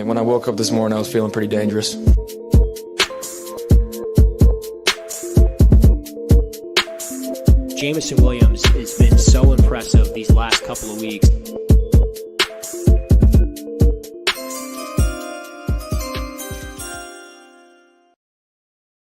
And when I woke up this morning, I was feeling pretty dangerous. Jameson Williams has been so impressive these last couple of weeks.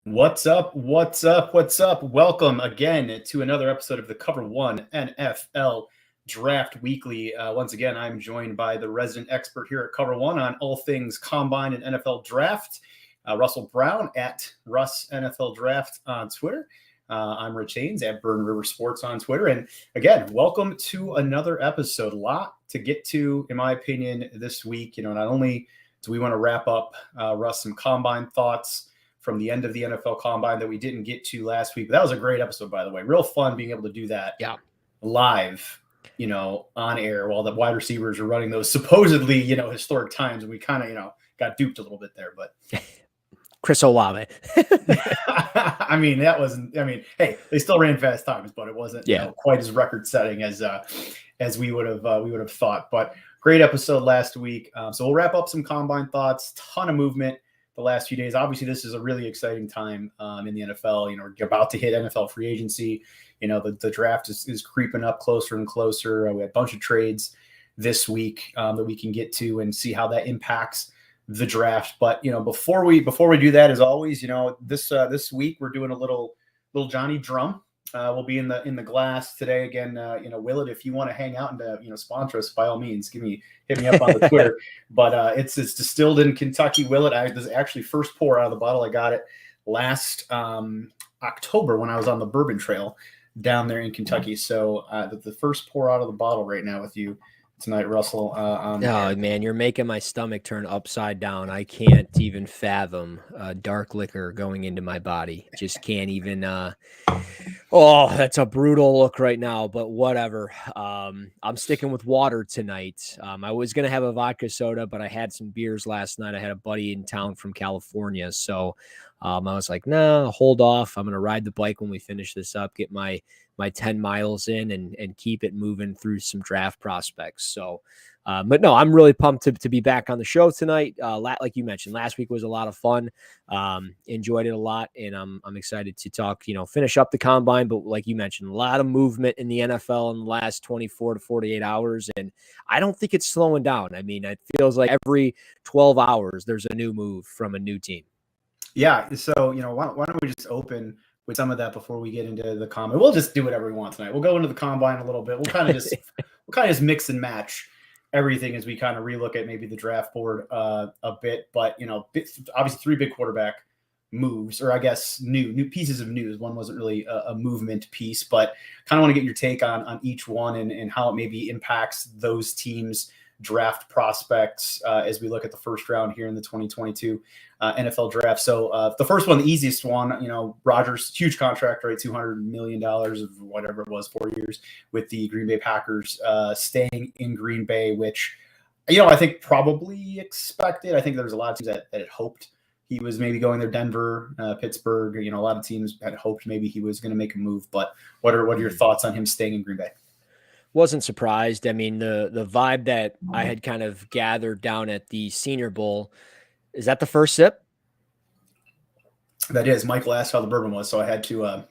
What's up? What's up? What's up? Welcome again to another episode of the Cover One NFL Draft Weekly. Once again, I'm joined by the resident expert here at Cover One on all things combine and NFL draft, Russell Brown at Russ NFL Draft on Twitter. I'm Rich Haynes at Burn River Sports on Twitter. And again, welcome to another episode. A lot to get to, in my opinion, this week. Not only do we want to wrap up, Russ, some combine thoughts from the end of the NFL combine that we didn't get to last week. But that was a great episode, by the way. Real fun being able to do that live, on air while the wide receivers are running those supposedly, historic times. And we kind of, got duped a little bit there, but Chris Olave. Hey, they still ran fast times, but it wasn't quite as record setting as we would have thought. But great episode last week. So we'll wrap up some combine thoughts, ton of movement the last few days. Obviously, this is a really exciting time in the NFL. We're about to hit NFL free agency. The draft is creeping up closer and closer. We had a bunch of trades this week that we can get to and see how that impacts the draft. But before we do that, as always, this week we're doing a little Johnny Drum. We'll be in the glass today again. Willett, if you want to hang out and sponsor us, by all means, hit me up on the Twitter. But it's distilled in Kentucky. Willett, this is actually first pour out of the bottle. I got it last October when I was on the Bourbon Trail down there in Kentucky. So the first pour out of the bottle right now with you tonight, Russell. Man, you're making my stomach turn upside down. I can't even fathom dark liquor going into my body. Just can't even. That's a brutal look right now, but whatever. I'm sticking with water tonight. I was going to have a vodka soda, but I had some beers last night. I had a buddy in town from California. So I was like, nah, hold off. I'm going to ride the bike when we finish this up, get my 10 miles in and keep it moving through some draft prospects. So, but no, I'm really pumped to be back on the show tonight. Like you mentioned, last week was a lot of fun. Enjoyed it a lot, and I'm excited to talk, finish up the combine. But like you mentioned, a lot of movement in the NFL in the last 24 to 48 hours, and I don't think it's slowing down. I mean, it feels like every 12 hours there's a new move from a new team. Yeah. So, why don't we just open with some of that before we get into the combine? We'll just do whatever we want tonight. We'll go into the combine a little bit. We'll kind of just mix and match everything as we kind of relook at maybe the draft board a bit. But obviously 3 big quarterback moves, or I guess new pieces of news. One wasn't really a movement piece, but kind of want to get your take on each one and how it maybe impacts those teams' draft prospects as we look at the first round here in the 2022 NFL draft. So the first one, the easiest one, Rodgers, huge contract, right? $200 million of whatever it was, 4 years with the Green Bay Packers, staying in Green Bay, which, I think probably expected. I think there was a lot of teams that had hoped he was maybe going there. Denver, Pittsburgh, a lot of teams had hoped maybe he was going to make a move. But what are your thoughts on him staying in Green Bay? Wasn't surprised. I mean, the vibe that I had kind of gathered down at the Senior Bowl, is that the first sip? That is. Michael asked how the bourbon was, so I had to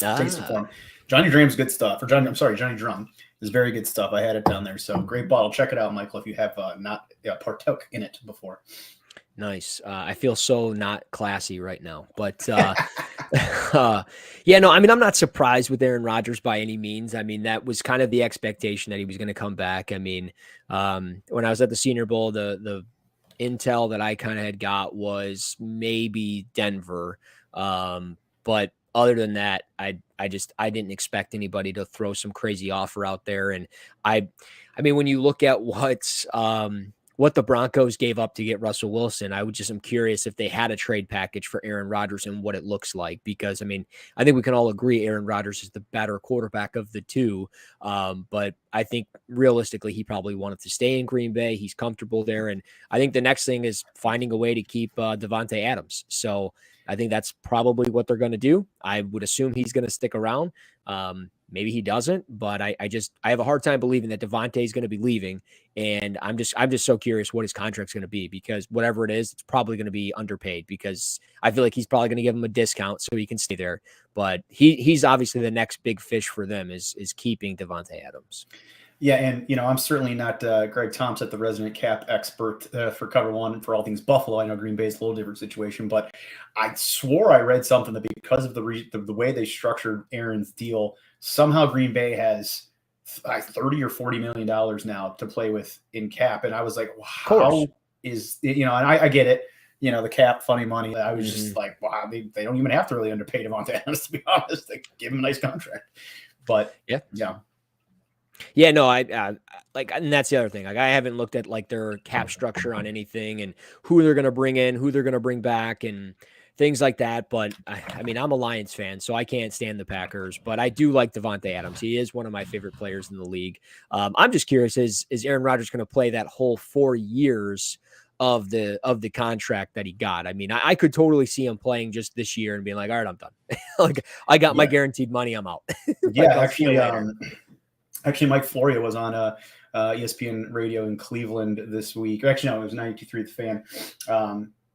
taste it for him. Johnny Drum's good stuff. Johnny Drum is very good stuff. I had it down there, so great bottle. Check it out, Michael, if you have not partook in it before. Nice. I feel so not classy right now, but I'm not surprised with Aaron Rodgers by any means. I mean, that was kind of the expectation that he was going to come back. I mean, when I was at the Senior Bowl, the intel that I kind of had got was maybe Denver. But other than that, I didn't expect anybody to throw some crazy offer out there. And I mean, when you look at what the Broncos gave up to get Russell Wilson, I'm curious if they had a trade package for Aaron Rodgers and what it looks like, because I mean, I think we can all agree Aaron Rodgers is the better quarterback of the two. But I think realistically, he probably wanted to stay in Green Bay. He's comfortable there. And I think the next thing is finding a way to keep Devontae Adams. So I think that's probably what they're going to do. I would assume he's going to stick around. Maybe he doesn't, but I have a hard time believing that Devontae is going to be leaving. And I'm just so curious what his contract's going to be, because whatever it is, it's probably going to be underpaid, because I feel like he's probably going to give him a discount so he can stay there. But he's obviously the next big fish for them is keeping Davante Adams. Yeah, and I'm certainly not Greg Thompson, the resident cap expert for Cover One for all things Buffalo. I know Green Bay is a little different situation, but I swore I read something that because of the way they structured Aaron's deal, somehow Green Bay has $30 or $40 million now to play with in cap, and I was like, how is and I get it, the cap, funny money. I was just like, wow, they don't even have to really underpay Devontae Adams, to be honest. They give him a nice contract, but yeah. Yeah, no, I like, and that's the other thing. Like, I haven't looked at like their cap structure on anything and who they're going to bring in, who they're going to bring back, and things like that. But I mean, I'm a Lions fan, so I can't stand the Packers, but I do like Davante Adams. He is one of my favorite players in the league. I'm just curious, is Aaron Rodgers going to play that whole 4 years of the contract that he got? I mean, I could totally see him playing just this year and being like, all right, I'm done. Like, I got my guaranteed money, I'm out. Actually, Mike Florio was on ESPN radio in Cleveland this week. Actually, no, it was 93 The Fan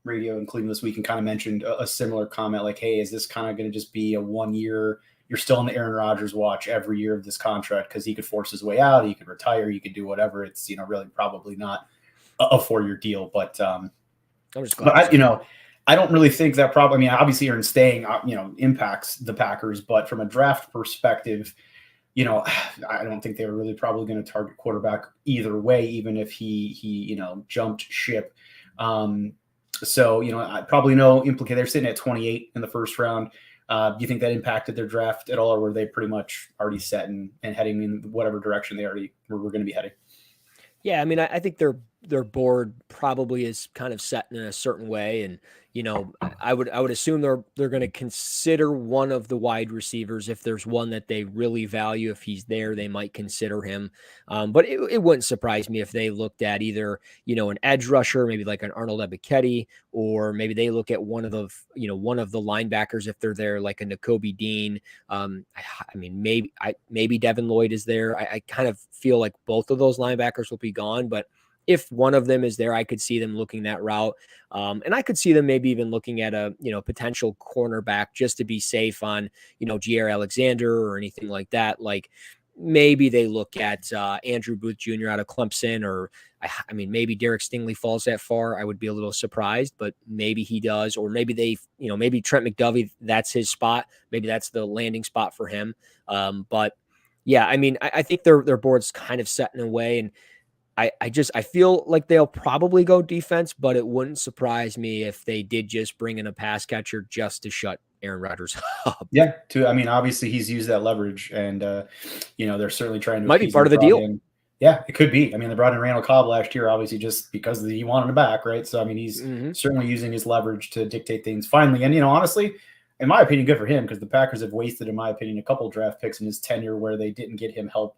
radio in Cleveland this week, and kind of mentioned a similar comment like, hey, is this kind of going to just be a 1 year? You're still in the Aaron Rodgers watch every year of this contract, because he could force his way out, he could retire, he could do whatever. It's really probably not a 4-year deal, but I'm just glad. But I don't really think that I mean, obviously Aaron staying impacts the Packers, but from a draft perspective, I don't think they were really probably going to target quarterback either way, even if he jumped ship. So probably no implication. They're sitting at 28 in the first round. Do you think that impacted their draft at all, or were they pretty much already set and heading in whatever direction they already were going to be heading? Yeah, I mean, I think their board probably is kind of set in a certain way, and I would assume they're going to consider one of the wide receivers. If there's one that they really value, if he's there, they might consider him. But it wouldn't surprise me if they looked at either an edge rusher, maybe like an Arnold Ebiketie, or maybe they look at one of the linebackers if they're there, like a Nakobe Dean. I mean, maybe Devin Lloyd is there. I kind of feel like both of those linebackers will be gone, but if one of them is there, I could see them looking that route. And I could see them maybe even looking at a, potential cornerback just to be safe on, Jair Alexander or anything like that. Like, maybe they look at Andrew Booth Jr. out of Clemson, or I mean, maybe Derek Stingley falls that far. I would be a little surprised, but maybe he does. Or maybe they, maybe Trent McDuffie, that's his spot. Maybe that's the landing spot for him. But yeah, I mean, I think their board's kind of set in a way, and I feel like they'll probably go defense, but it wouldn't surprise me if they did just bring in a pass catcher just to shut Aaron Rodgers up. Yeah, I mean, obviously he's used that leverage, and they're certainly trying to. Might be part of the deal. Yeah, it could be. I mean, they brought in Randall Cobb last year, obviously just because he wanted him back, right? So I mean, he's certainly using his leverage to dictate things finally. And honestly, in my opinion, good for him, because the Packers have wasted, in my opinion, a couple draft picks in his tenure where they didn't get him help.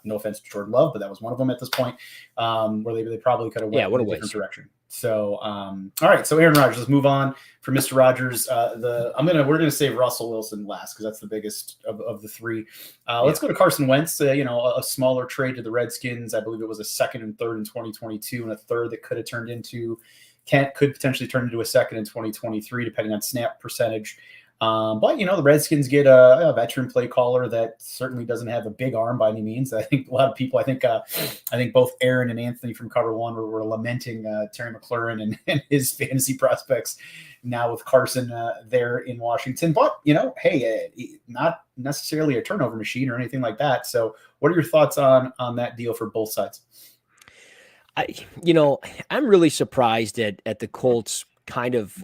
No offense to Jordan Love, but that was one of them at this point, where they probably could have went in a different direction. So, all right. So Aaron Rodgers, let's move on for Mr. Rodgers. We're going to save Russell Wilson last, because that's the biggest of the three. Let's go to Carson Wentz. A smaller trade to the Redskins. I believe it was a second and third in 2022, and a third that could potentially turn into a second in 2023, depending on snap percentage. But the Redskins get a veteran play caller that certainly doesn't have a big arm by any means. I think a lot of people, I think both Aaron and Anthony from Cover One were lamenting Terry McLaurin and his fantasy prospects now with Carson there in Washington. But hey, not necessarily a turnover machine or anything like that. So, what are your thoughts on that deal for both sides? I'm really surprised at the Colts kind of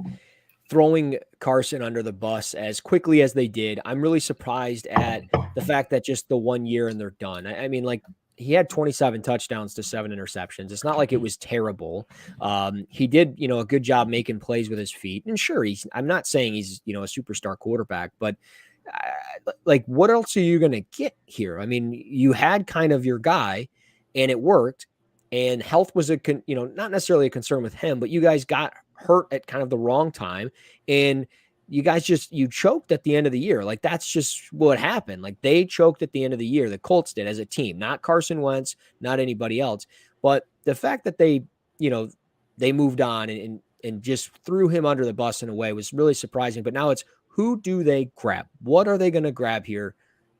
throwing Carson under the bus as quickly as they did. I'm really surprised at the fact that just the 1 year and they're done. I mean, like, he had 27 touchdowns to 7 interceptions. It's not like it was terrible. He did, a good job making plays with his feet. And sure, I'm not saying he's, a superstar quarterback, but like, what else are you going to get here? I mean, you had kind of your guy and it worked, and health was not necessarily a concern with him, but you guys got hurt at kind of the wrong time. And you guys you choked at the end of the year. Like, that's just what happened. Like, they choked at the end of the year. The Colts did as a team, not Carson Wentz, not anybody else. But the fact that they moved on and just threw him under the bus in a way was really surprising. But now it's, who do they grab? What are they going to grab here?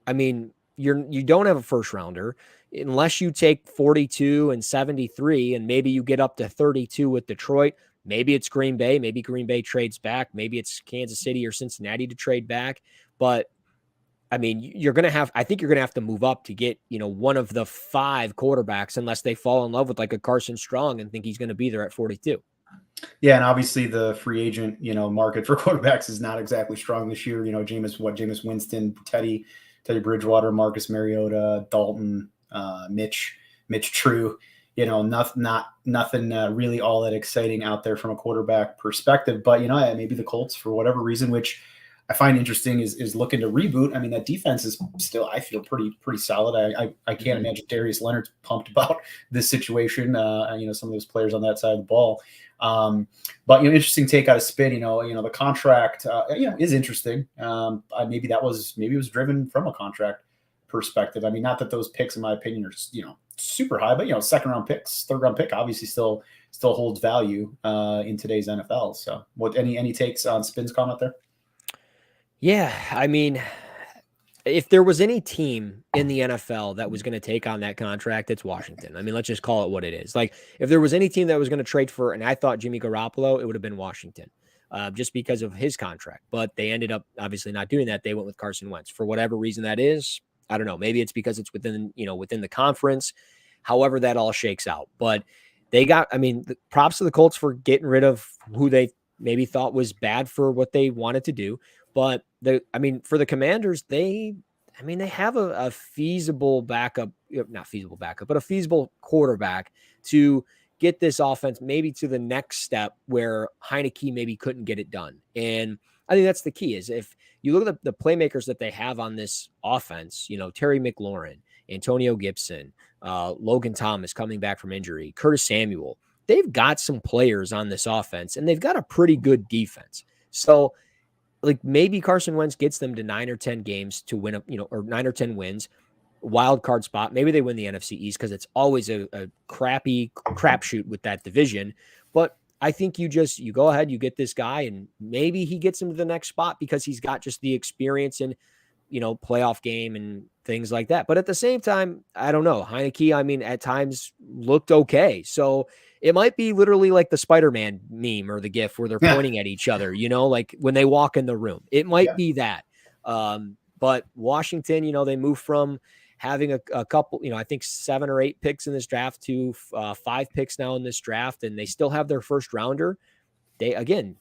I mean, you don't have a first rounder unless you take 42 and 73, and maybe you get up to 32 with Detroit. Maybe it's Green Bay. Maybe Green Bay trades back. Maybe it's Kansas City or Cincinnati to trade back. But I mean, I think you're going to have to move up to get, one of the 5 quarterbacks, unless they fall in love with like a Carson Strong and think he's going to be there at 42. Yeah, and obviously the free agent, market for quarterbacks is not exactly strong this year. Jameis Winston, Teddy Bridgewater, Marcus Mariota, Dalton, Mitch True. Nothing really all that exciting out there from a quarterback perspective. But maybe the Colts, for whatever reason, which I find interesting, is looking to reboot. I mean, that defense is still, I feel, pretty solid. I can't imagine Darius Leonard's pumped about this situation. Some of those players on that side of the ball. But interesting take out of Spin. The contract is interesting. Maybe it was driven from a contract perspective. I mean, not that those picks, in my opinion, are super high, but second round picks, third round pick obviously still holds value in today's NFL. So, any takes on Spin's comment there? Yeah, I mean, if there was any team in the NFL that was going to take on that contract, it's Washington. I mean, let's just call it what it is. Like, if there was any team that was going to trade for, and I thought Jimmy Garoppolo, it would have been Washington, just because of his contract. But they ended up obviously not doing that. They went with Carson Wentz for whatever reason that is. I don't know. Maybe it's because it's within the conference. However that all shakes out. But they got, props to the Colts for getting rid of who they maybe thought was bad for what they wanted to do. But for the Commanders, they have a feasible backup, not feasible backup, but a feasible quarterback to get this offense maybe to the next step where Heineke maybe couldn't get it done. And I think that's the key, is if you look at the playmakers that they have on this offense, Terry McLaurin, Antonio Gibson, Logan Thomas coming back from injury, Curtis Samuel, they've got some players on this offense, and they've got a pretty good defense. So, like, maybe Carson Wentz gets them to 9 or 10 games to win, or 9 or 10 wins, wild card spot. Maybe they win the NFC East, because it's always a crappy crapshoot with that division. But I think you go ahead, you get this guy, and maybe he gets him to the next spot because he's got just the experience in, playoff game and things like that. But at the same time, I don't know. Heineke, at times looked okay. So it might be literally like the Spider-Man meme or the GIF where they're pointing at each other, like when they walk in the room. It might be that. But Washington, they moved from having a couple, I think 7 or 8 picks in this draft to 5 picks now in this draft, and they still have their first rounder. They, again,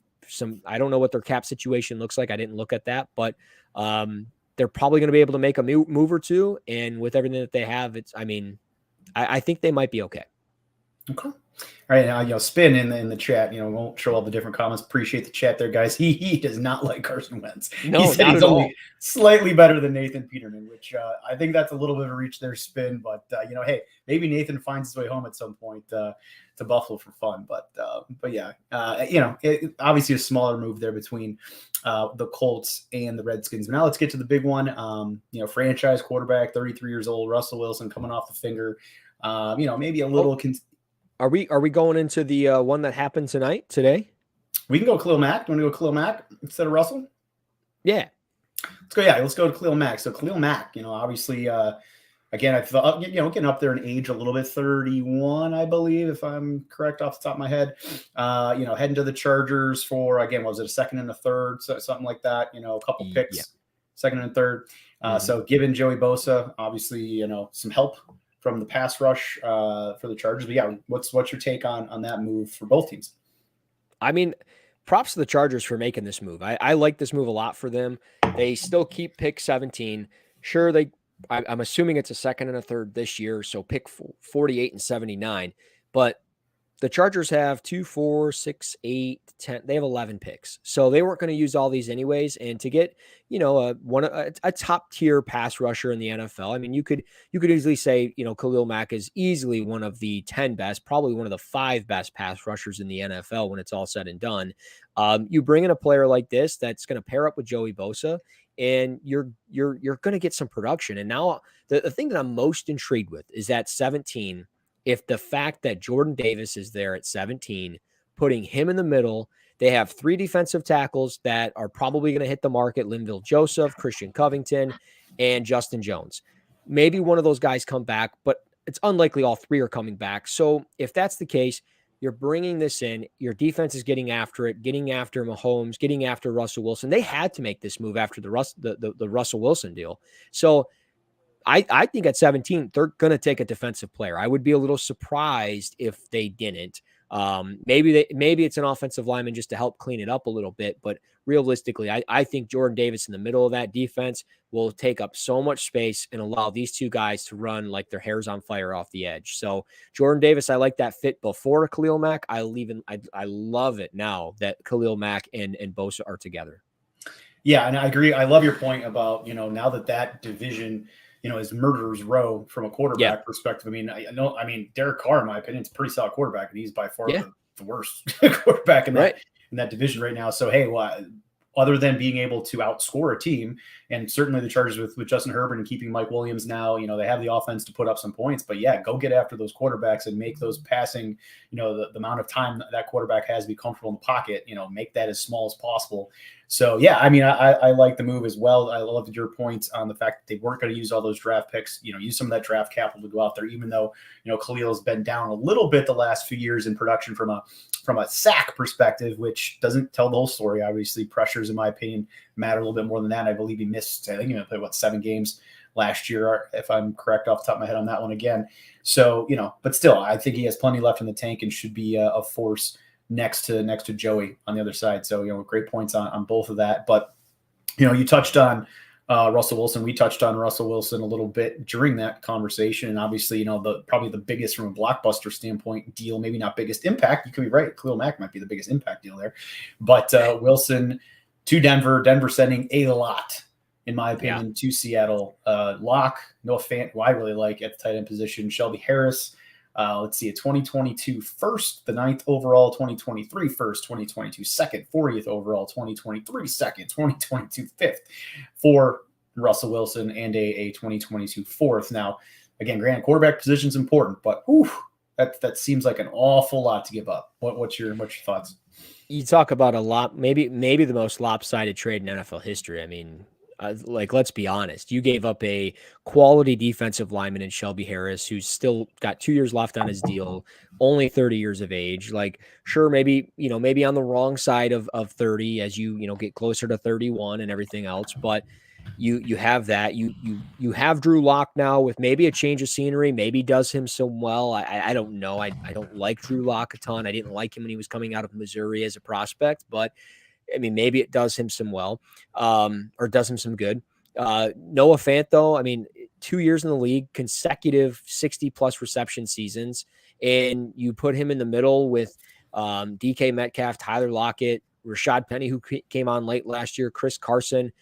I don't know what their cap situation looks like. I didn't look at that, but they're probably going to be able to make a move or two. And with everything that they have, I think they might be okay. Okay. All right, now Spin in the chat. Won't show all the different comments. Appreciate the chat there, guys. He does not like Carson Wentz. No, he said he's only slightly better than Nathan Peterman, which I think that's a little bit of a reach there, Spin. But hey, maybe Nathan finds his way home at some point to Buffalo for fun. But yeah, obviously a smaller move there between the Colts and the Redskins. But now let's get to the big one. Franchise quarterback, 33 years old, Russell Wilson, coming off the finger. Maybe a little. Are we going into the one that happened today? We can go Khalil Mack. Do you want to go Khalil Mack instead of Russell? Yeah. Let's go. Yeah, let's go to Khalil Mack. So Khalil Mack, obviously, again, I thought, getting up there in age a little bit, 31, I believe, if I'm correct off the top of my head. Heading to the Chargers for, again, was it a second and a third, so something like that? A couple picks, second and third. So given Joey Bosa, obviously, some help from the pass rush for the Chargers. But yeah, what's your take on that move for both teams? Props to the Chargers for making this move. I like this move a lot for them. They still keep pick 17. Sure, I'm assuming it's a second and a third this year, so pick 48 and 79. But the Chargers have 2, 4, 6, 8, 10. They have 11 picks. So they weren't going to use all these anyways. And to get, a top tier pass rusher in the NFL, I mean, you could easily say, Khalil Mack is easily one of the 10 best, probably one of the 5 best pass rushers in the NFL when it's all said and done. You bring in a player like this that's going to pair up with Joey Bosa, and you're going to get some production. And now the thing that I'm most intrigued with is that 17. If the fact that Jordan Davis is there at 17, putting him in the middle, they have 3 defensive tackles that are probably going to hit the market: Linville Joseph, Christian Covington, and Justin Jones. Maybe one of those guys come back, but it's unlikely all 3 are coming back. So if that's the case, you're bringing this in. Your defense is getting after it, getting after Mahomes, getting after Russell Wilson. They had to make this move after the Russell Wilson deal. So I think at 17, they're going to take a defensive player. I would be a little surprised if they didn't. Maybe it's an offensive lineman just to help clean it up a little bit. But realistically, I think Jordan Davis in the middle of that defense will take up so much space and allow these 2 guys to run like their hair's on fire off the edge. So Jordan Davis, I like that fit before Khalil Mack. I love it now that Khalil Mack and Bosa are together. Yeah, and I agree. I love your point about, now that division, is murderer's row from a quarterback perspective. I mean, Derek Carr, in my opinion, is a pretty solid quarterback, and he's by far the worst quarterback in that division right now. So, hey, other than being able to outscore a team, and certainly the Chargers with Justin Herbert and keeping Mike Williams now, they have the offense to put up some points. But yeah, go get after those quarterbacks and make those passing, the amount of time that quarterback has to be comfortable in the pocket, make that as small as possible. So yeah, I mean, I like the move as well. I loved your points on the fact that they weren't going to use all those draft picks, use some of that draft capital to go out there, even though, Khalil's been down a little bit the last few years in production from a sack perspective, which doesn't tell the whole story. Obviously, pressures, in my opinion, matter a little bit more than that. I believe he missed, I think he played 7 games last year, if I'm correct off the top of my head on that one again. So, but still, I think he has plenty left in the tank and should be a force next to Joey on the other side. So, great points on both of that. But, you touched on Russell Wilson. We touched on Russell Wilson a little bit during that conversation. And obviously, probably the biggest from a blockbuster standpoint deal, maybe not biggest impact. You could be right. Khalil Mack might be the biggest impact deal there. But Wilson to Denver sending a lot, in my opinion, to Seattle. Locke, Noah Fant, who I really like at the tight end position, Shelby Harris. Let's see, a 2022 first, the 9th overall, 2023 first, 2022 second, 40th overall, 2023 second, 2022 fifth for Russell Wilson, and a 2022 fourth. Now, again, granted, quarterback position is important, but that seems like an awful lot to give up. What's your thoughts? You talk about a lot, maybe the most lopsided trade in NFL history. I mean, let's be honest. You gave up a quality defensive lineman in Shelby Harris, who's still got 2 years left on his deal, only 30 years of age. Like, sure, maybe on the wrong side of 30 as you get closer to 31 and everything else. But you have that. You have Drew Lock now with maybe a change of scenery, maybe does him some well. I don't know. I don't like Drew Lock a ton. I didn't like him when he was coming out of Missouri as a prospect, but I mean, maybe it does him some well, or does him some good. Noah Fant, though, I mean, 2 years in the league, consecutive 60-plus reception seasons, and you put him in the middle with DK Metcalf, Tyler Lockett, Rashad Penny, who came on late last year, Chris Carson.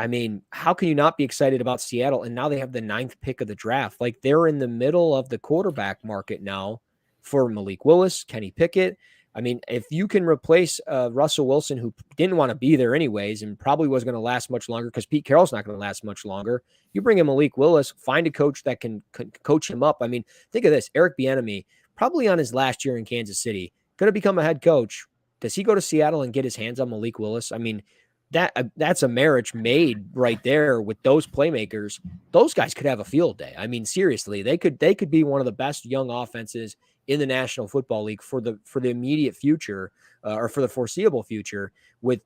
I mean, how can you not be excited about Seattle? And now they have the 9th pick of the draft. Like, they're in the middle of the quarterback market now for Malik Willis, Kenny Pickett. I mean, if you can replace Russell Wilson, who didn't want to be there anyways and probably wasn't going to last much longer because Pete Carroll's not going to last much longer, you bring in Malik Willis, find a coach that can coach him up. I mean, think of this. Eric Bieniemy, probably on his last year in Kansas City, going to become a head coach. Does he go to Seattle and get his hands on Malik Willis? I mean, that's a marriage made right there with those playmakers. Those guys could have a field day. I mean, seriously, they could be one of the best young offenses in the National Football League for the immediate future, or for the foreseeable future, with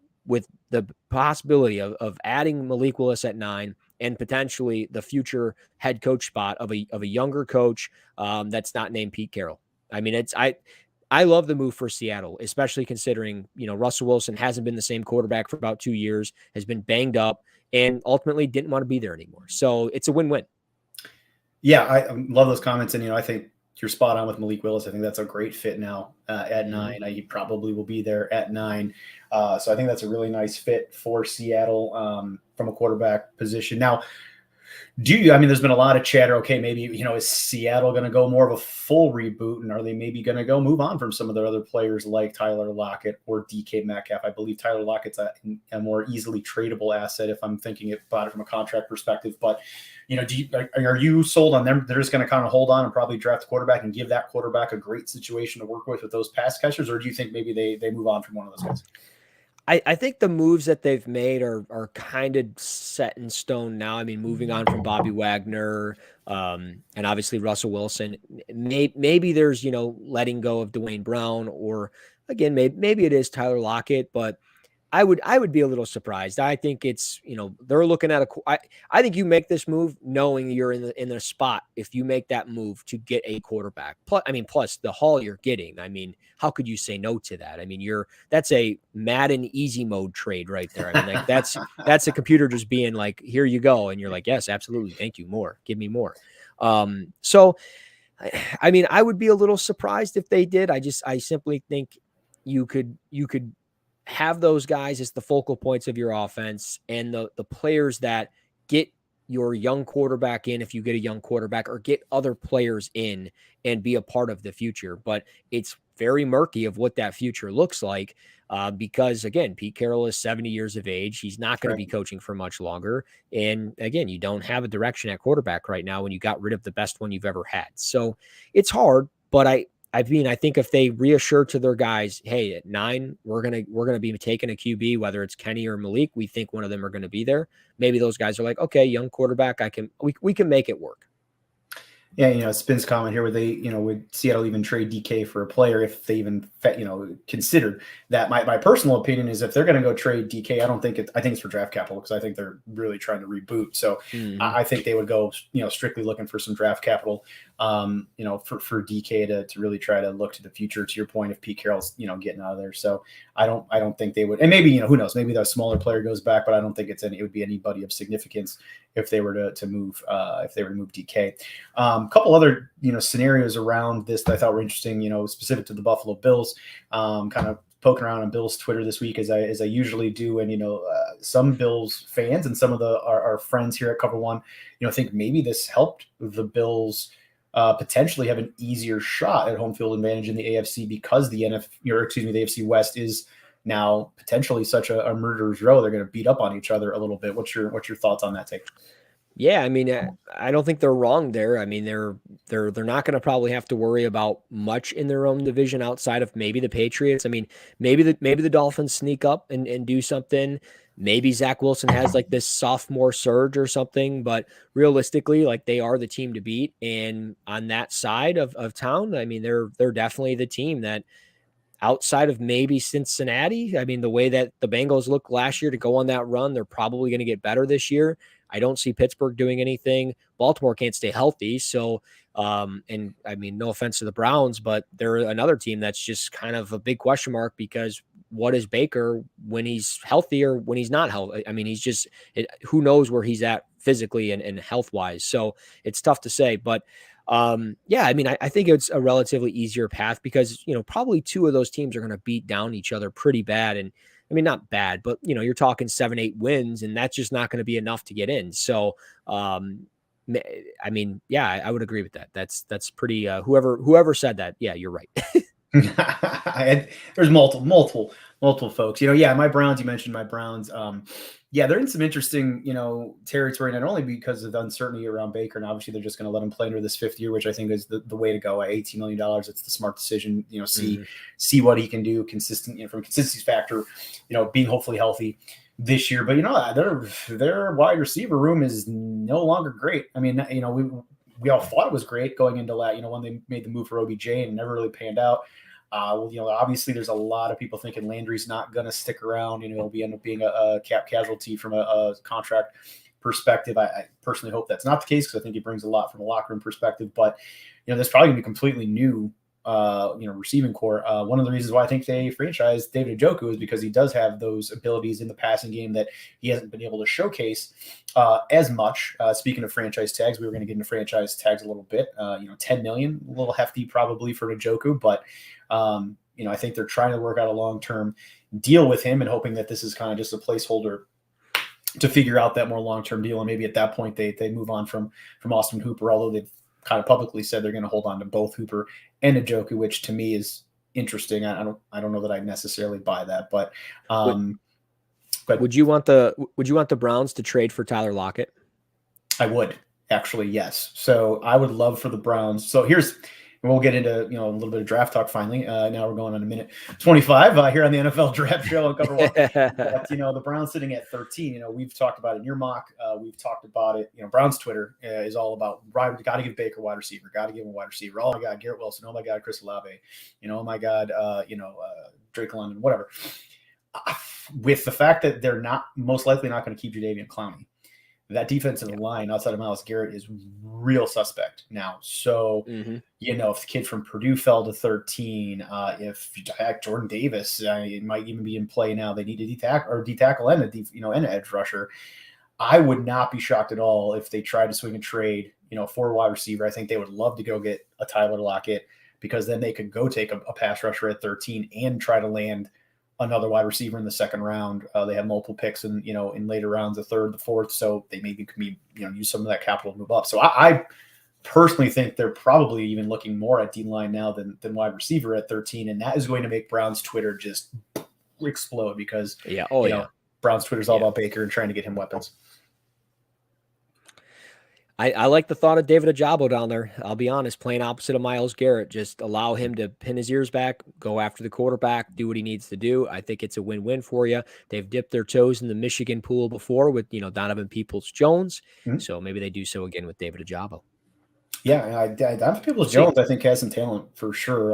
the possibility of adding Malik Willis at 9 and potentially the future head coach spot of a younger coach that's not named Pete Carroll. I mean, I love the move for Seattle, especially considering, Russell Wilson hasn't been the same quarterback for about 2 years, has been banged up, and ultimately didn't want to be there anymore. So it's a win-win. Yeah, I love those comments. And, I think you're spot on with Malik Willis. I think that's a great fit now at 9. He probably will be there at 9. So I think that's a really nice fit for Seattle from a quarterback position. Now, there's been a lot of chatter. Okay, maybe, is Seattle going to go more of a full reboot, and are they maybe going to go move on from some of their other players like Tyler Lockett or DK Metcalf? I believe Tyler Lockett's a more easily tradable asset if I'm thinking about it from a contract perspective. But, are you sold on them? They're just going to kind of hold on and probably draft a quarterback and give that quarterback a great situation to work with those pass catchers, or do you think maybe they move on from one of those guys? I think the moves that they've made are kind of set in stone now. I mean, moving on from Bobby Wagner and obviously Russell Wilson. Maybe there's, letting go of Dwayne Brown, or again, maybe it is Tyler Lockett, but I would be a little surprised. I think it's, they're looking at I think you make this move knowing you're in the spot if you make that move to get a quarterback. Plus the haul you're getting. I mean, how could you say no to that? I mean, that's a Madden easy mode trade right there. I mean, like that's a computer just being like, here you go. And you're like, yes, absolutely. Thank you. More. Give me more. So, I mean, I would be a little surprised if they did. I simply think you could have those guys as the focal points of your offense, and the players that get your young quarterback in, if you get a young quarterback, or get other players in and be a part of the future. But it's very murky of what that future looks like because, again, Pete Carroll is 70 years of age. He's not going to be coaching for much longer. And, again, you don't have a direction at quarterback right now when you got rid of the best one you've ever had. So it's hard, but I think if they reassure to their guys, hey, at 9, we're gonna be taking a QB, whether it's Kenny or Malik, we think one of them are going to be there. Maybe those guys are like, okay, young quarterback, we can make it work. Yeah, Spin's comment here, where they, would Seattle even trade DK for a player if they even, considered that. My personal opinion is if they're going to go trade DK, I think it's for draft capital, because I think they're really trying to reboot. So I think they would go, strictly looking for some draft capital, for DK to really try to look to the future. To your point, if Pete Carroll's, getting out of there. So I don't think they would, and maybe, who knows, maybe that smaller player goes back, but I don't think it would be anybody of significance if they were to move, DK. A couple other, scenarios around this that I thought were interesting, specific to the Buffalo Bills, kind of poking around on Bills Twitter this week as I usually do. And, some Bills fans and some of our friends here at Cover One, think maybe this helped the Bills potentially have an easier shot at home field advantage in the AFC, because the AFC West is now potentially such a murderer's row. They're going to beat up on each other a little bit. What's your thoughts on that take? Yeah, I mean, I don't think they're wrong there. I mean, they're not going to probably have to worry about much in their own division outside of maybe the Patriots. I mean, maybe the Dolphins sneak up and do something. Maybe Zach Wilson has like this sophomore surge or something, but realistically, like, they are the team to beat. And on that side of town, I mean, they're definitely the team that, outside of maybe Cincinnati, I mean, the way that the Bengals looked last year to go on that run, they're probably going to get better this year. I don't see Pittsburgh doing anything. Baltimore can't stay healthy. So, and I mean, no offense to the Browns, but they're another team that's just kind of a big question mark, because what is Baker when he's healthy or when he's not healthy? I mean, who knows where he's at physically and health wise. So it's tough to say, but yeah, I mean, I think it's a relatively easier path, because, probably 2 of those teams are going to beat down each other pretty bad. And I mean, not bad, but, you're talking 7-8 wins, and that's just not going to be enough to get in. So, I mean, yeah, I would agree with that. That's pretty, whoever said that. Yeah, you're right. There's multiple folks, yeah, my Browns, you mentioned my Browns. Yeah, they're in some interesting, territory, not only because of the uncertainty around Baker, and obviously they're just going to let him play into this 5th year, which I think is the way to go. At $18 million, it's the smart decision. See what he can do, consistent, from a consistency factor, being hopefully healthy this year. But their wide receiver room is no longer great. I mean, we all thought it was great going into when they made the move for OBJ, and never really panned out. Obviously there's a lot of people thinking Landry's not going to stick around. He'll end up being a cap casualty from a contract perspective. I personally hope that's not the case, because I think he brings a lot from a locker room perspective. But, there's probably going to be completely new receiving core. One of the reasons why I think they franchised David Njoku is because he does have those abilities in the passing game that he hasn't been able to showcase as much. Speaking of franchise tags, we were going to get into franchise tags a little bit. 10 million, a little hefty probably for Njoku, but I think they're trying to work out a long-term deal with him and hoping that this is kind of just a placeholder to figure out that more long-term deal. And maybe at that point they move on from Austin Hooper, although they've kind of publicly said they're going to hold on to both Hooper and Njoku, which to me is interesting. I don't know that I necessarily buy that, but would you want the Browns to trade for Tyler Lockett? I would actually, yes. So I would love for the Browns. So we'll get into a little bit of draft talk finally. Now we're going on a minute 25 here on the NFL Draft Show on Cover One. But the Browns sitting at 13. We've talked about it in your mock. We've talked about it. Browns Twitter is all about got to give Baker wide receiver. Got to give him a wide receiver. Oh my God, Garrett Wilson. Oh my God, Chris Olave. Oh my God, Drake London. Whatever. With the fact that they're most likely not going to keep Jadeveon Clowney. That defensive line outside of Myles Garrett is real suspect now. So, if the kid from Purdue fell to 13, if Jordan Davis it might even be in play now, they need a D-tackle and an edge rusher. I would not be shocked at all if they tried to swing a trade, for a wide receiver. I think they would love to go get a Tyler Lockett because then they could go take a pass rusher at 13 and try to land another wide receiver in the second round. They have multiple picks in later rounds, the third, the fourth. So they maybe could use some of that capital to move up. So I personally think they're probably even looking more at D-line now than wide receiver at 13. And that is going to make Browns Twitter just explode because Browns Twitter is all about Baker and trying to get him weapons. I like the thought of David Ojabo down there. I'll be honest, playing opposite of Myles Garrett, just allow him to pin his ears back, go after the quarterback, do what he needs to do. I think it's a win-win for you. They've dipped their toes in the Michigan pool before with, Donovan Peoples-Jones. So maybe they do so again with David Ojabo. Yeah, Donovan Peoples-Jones, I think, has some talent for sure.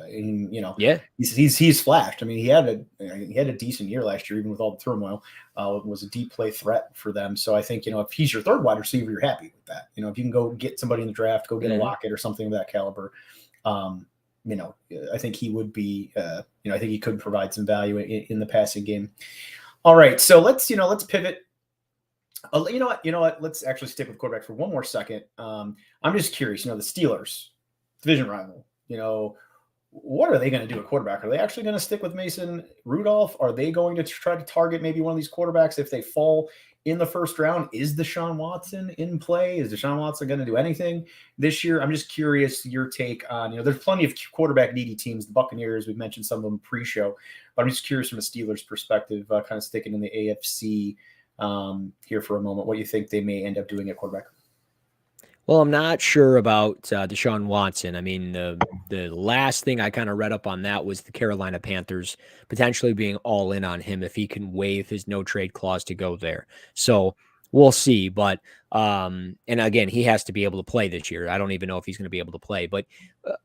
He's flashed. I mean, he had a decent year last year, even with all the turmoil. It was a deep play threat for them. So I think if he's your third wide receiver, you're happy with that. If you can go get somebody in the draft, go get a Lockett or something of that caliber. I think he would be. I think he could provide some value in the passing game. All right, so let's pivot. You know what? Let's actually stick with quarterback for one more second. I'm just curious. The Steelers, division rival. What are they going to do at quarterback? Are they actually going to stick with Mason Rudolph? Are they going to try to target maybe one of these quarterbacks if they fall in the first round? Is Deshaun Watson in play? Is Deshaun Watson going to do anything this year? I'm just curious your take on. There's plenty of quarterback needy teams. The Buccaneers, we've mentioned some of them pre-show, but I'm just curious from a Steelers perspective, kind of sticking in the AFC. Here for a moment, what do you think they may end up doing at quarterback? Well, I'm not sure about Deshaun Watson. I mean, the last thing I kind of read up on that was the Carolina Panthers potentially being all in on him if he can waive his no trade clause to go there. So we'll see. But and again, he has to be able to play this year. I don't even know if he's going to be able to play. But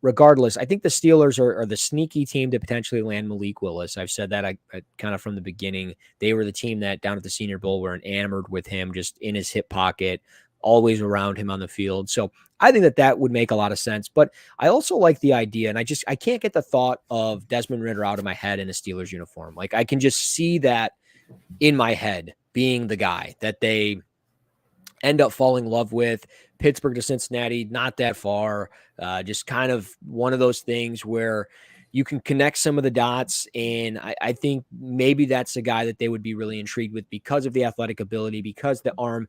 regardless, I think the Steelers are the sneaky team to potentially land Malik Willis. I've said that I kind of from the beginning. They were the team that down at the Senior Bowl were enamored with him, just in his hip pocket, always around him on the field. So I think that would make a lot of sense. But I also like the idea, and I can't get the thought of Desmond Ridder out of my head in a Steelers uniform. Like I can just see that in my head being the guy that they end up falling in love with. Pittsburgh to Cincinnati, not that far. Just kind of one of those things where you can connect some of the dots. And I think maybe that's a guy that they would be really intrigued with because of the athletic ability, because the arm,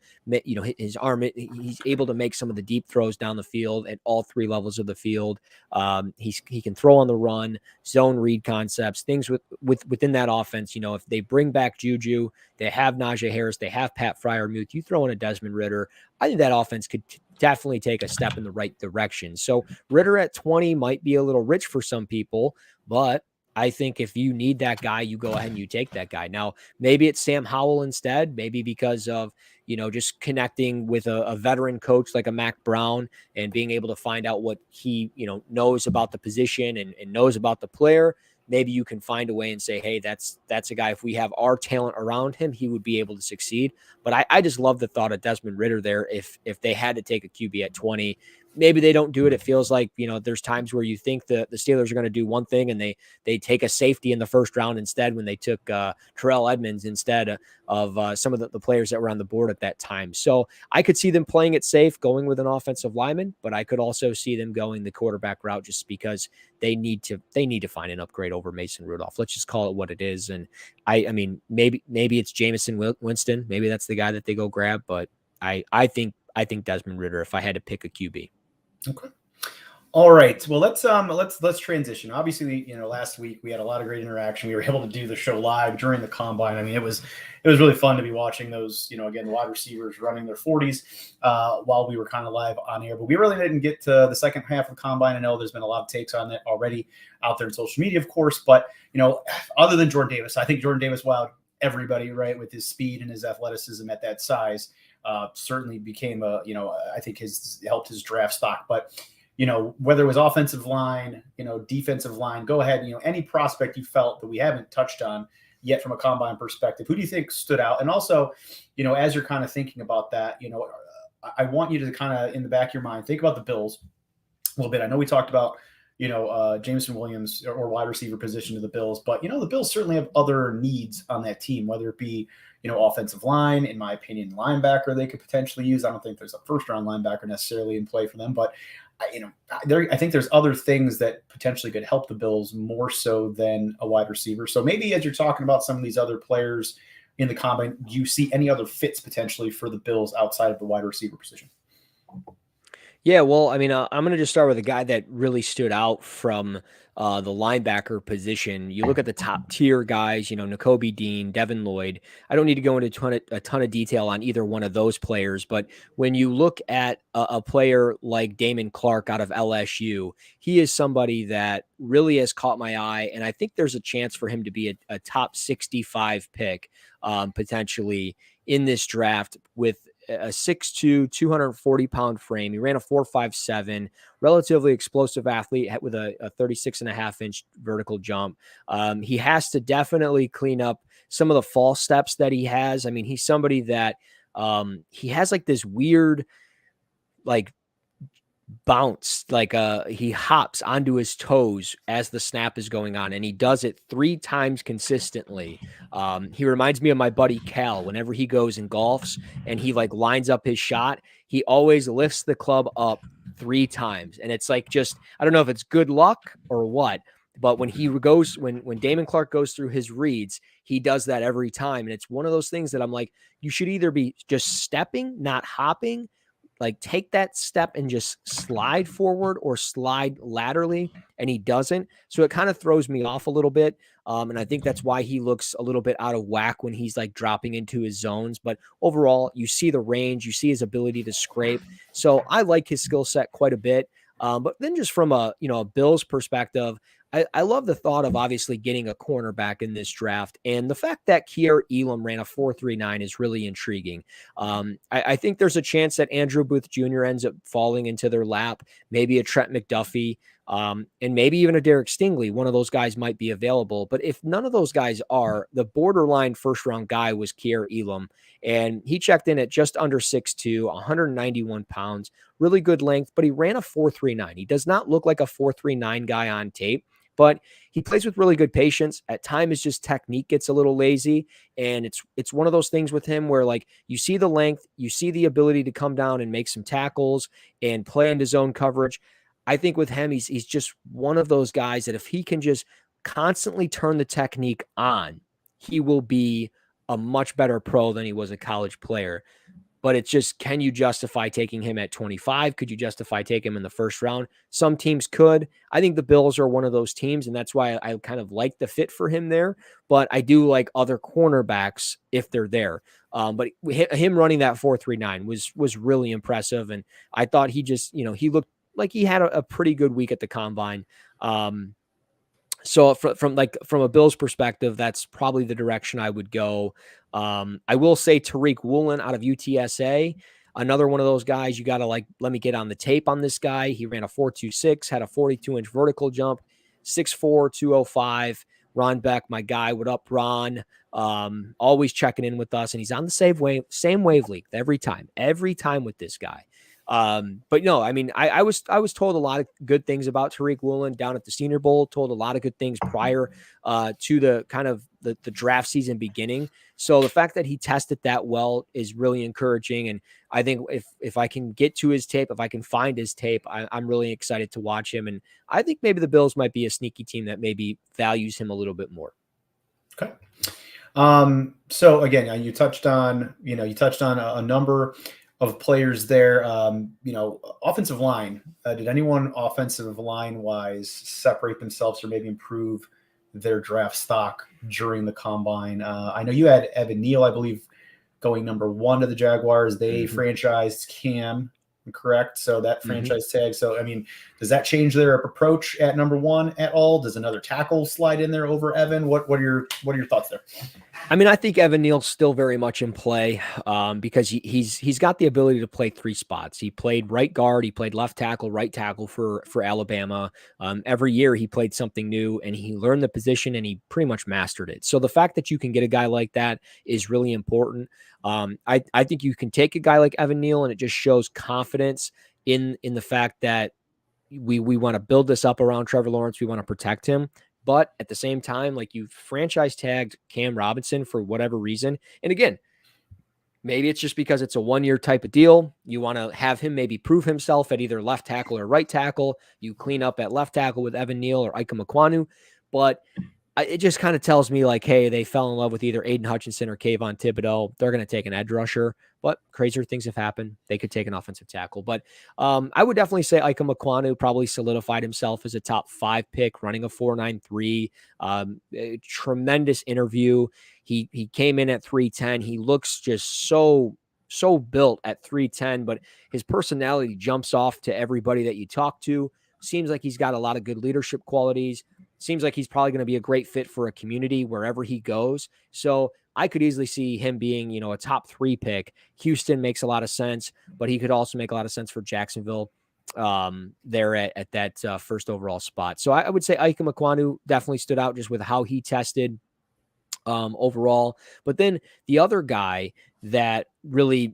his arm, he's able to make some of the deep throws down the field at all three levels of the field. He can throw on the run, zone read concepts, things within that offense. If they bring back Juju, they have Najee Harris, they have Pat Freiermuth, you throw in a Desmond Ridder, I think that offense could definitely take a step in the right direction. So Ridder at 20 might be a little rich for some people, but I think if you need that guy, you go ahead and you take that guy. Now, maybe it's Sam Howell instead, maybe because of, just connecting with a veteran coach like a Mac Brown and being able to find out what he, knows about the position and knows about the player. Maybe you can find a way and say, hey, that's a guy, if we have our talent around him, he would be able to succeed. But I just love the thought of Desmond Ridder there. If they had to take a QB at 20, maybe they don't do it. It feels like, there's times where you think the Steelers are going to do one thing and they take a safety in the first round instead when they took Terrell Edmonds instead of some of the players that were on the board at that time. So I could see them playing it safe, going with an offensive lineman, but I could also see them going the quarterback route just because they need to find an upgrade over Mason Rudolph. Let's just call it what it is. And I mean, maybe it's Jameson Winston. Maybe that's the guy that they go grab, but I think Desmond Ridder if I had to pick a QB. Okay. All right. Well, let's transition. Obviously, last week we had a lot of great interaction. We were able to do the show live during the combine. I mean, it was really fun to be watching those, again, the wide receivers running their 40s while we were kind of live on air. But we really didn't get to the second half of the combine. I know there's been a lot of takes on it already out there in social media, of course. But, other than Jordan Davis, I think Jordan Davis wowed everybody, right, with his speed and his athleticism at that size. Certainly became I think helped his draft stock. But, whether it was offensive line, defensive line, go ahead, any prospect you felt that we haven't touched on yet from a combine perspective, who do you think stood out? And also, as you're kind of thinking about that, I want you to kind of in the back of your mind, think about the Bills a little bit. I know we talked about, Jameson Williams or wide receiver position to the Bills, but, the Bills certainly have other needs on that team, whether it be, offensive line, in my opinion, linebacker they could potentially use. I don't think there's a first-round linebacker necessarily in play for them, but, I think there's other things that potentially could help the Bills more so than a wide receiver. So maybe as you're talking about some of these other players in the combine, do you see any other fits potentially for the Bills outside of the wide receiver position? Yeah, well, I mean, I'm going to just start with a guy that really stood out from the linebacker position. You look at the top tier guys, Nakobe Dean, Devin Lloyd. I don't need to go into a ton of detail on either one of those players, but when you look at a player like Damon Clark out of LSU, he is somebody that really has caught my eye, and I think there's a chance for him to be a top 65 pick potentially in this draft with a 6'2", 240-pound frame. He ran a 4.57, relatively explosive athlete with a 36.5-inch vertical jump. He has to definitely clean up some of the false steps that he has. I mean, he's somebody that he has like this weird, like, bounce, like he hops onto his toes as the snap is going on, and he does it 3 times consistently. He reminds me of my buddy Cal. Whenever he goes and golfs and he like lines up his shot, he always lifts the club up 3 times, and it's like, just, I don't know if it's good luck or what, but when Damon Clark goes through his reads, he does that every time. And it's one of those things that I'm like, you should either be just stepping, not hopping, like take that step and just slide forward or slide laterally, and he doesn't. So it kind of throws me off a little bit. And I think that's why he looks a little bit out of whack when he's like dropping into his zones. But overall, you see the range, you see his ability to scrape. So I like his skill set quite a bit. But then just from a Bills perspective, I love the thought of obviously getting a cornerback in this draft. And the fact that Kaiir Elam ran a 4.39 is really intriguing. I think there's a chance that Andrew Booth Jr. ends up falling into their lap, maybe a Trent McDuffie, and maybe even a Derek Stingley. One of those guys might be available. But if none of those guys are, the borderline first-round guy was Kaiir Elam, and he checked in at just under 6'2", 191 pounds, really good length, but he ran a 4.39. He does not look like a 4.39 guy on tape, but he plays with really good patience. At times, just technique gets a little lazy, and it's one of those things with him where, like, you see the length, you see the ability to come down and make some tackles and play into zone coverage. I think with him, he's just one of those guys that if he can just constantly turn the technique on, he will be a much better pro than he was a college player. But it's just, can you justify taking him at 25? Could you justify taking him in the first round? Some teams could. I think the Bills are one of those teams, and that's why I kind of like the fit for him there. But I do like other cornerbacks if they're there. But him running that 4.39 was really impressive, and I thought he just, he looked like he had a pretty good week at the combine. So from a Bills perspective, that's probably the direction I would go. I will say Tariq Woolen out of UTSA, another one of those guys. You got to let me get on the tape on this guy. He ran a 4.26, had a 42-inch vertical jump, 6'4", 205. Ron Beck, my guy. What up, Ron? Always checking in with us, and he's on the same wavelength every time with this guy. But no, I mean, I was told a lot of good things about Tariq Woolen down at the Senior Bowl, told a lot of good things prior to the kind of the draft season beginning. So the fact that he tested that well is really encouraging. And I think if I can get to his tape, if I can find his tape, I'm really excited to watch him. And I think maybe the Bills might be a sneaky team that maybe values him a little bit more. Okay. So again, you touched on a number of players there. Offensive line. Did anyone offensive line wise separate themselves or maybe improve their draft stock during the combine? I know you had Evan Neal, I believe, going number 1 to the Jaguars. They franchised Cam, correct? So that franchise tag. So, I mean, does that change their approach at number 1 at all? Does another tackle slide in there over Evan? What are your thoughts there? I mean, I think Evan Neal's still very much in play because he's got the ability to play 3 spots. He played right guard, he played left tackle, right tackle for Alabama. Every year he played something new and he learned the position and he pretty much mastered it. So the fact that you can get a guy like that is really important. I think you can take a guy like Evan Neal and it just shows confidence in the fact that we want to build this up around Trevor Lawrence. We want to protect him. But at the same time, like you franchise tagged Cam Robinson for whatever reason. And again, maybe it's just because it's a 1-year type of deal. You want to have him maybe prove himself at either left tackle or right tackle. You clean up at left tackle with Evan Neal or Ike Mekwonu. But it just kind of tells me like, hey, they fell in love with either Aiden Hutchinson or Kayvon Thibodeau. They're going to take an edge rusher, but crazier things have happened. They could take an offensive tackle. But I would definitely say Ike Mekwonu probably solidified himself as a top 5 pick, running a 4.93. A tremendous interview. He came in at 310. He looks just so built at 310, but his personality jumps off to everybody that you talk to. Seems like he's got a lot of good leadership qualities. Seems like he's probably going to be a great fit for a community wherever he goes. So I could easily see him being, a top 3 pick. Houston makes a lot of sense, but he could also make a lot of sense for Jacksonville there at that first overall spot. So I would say Ike Mekwonu definitely stood out just with how he tested overall. But then the other guy that really,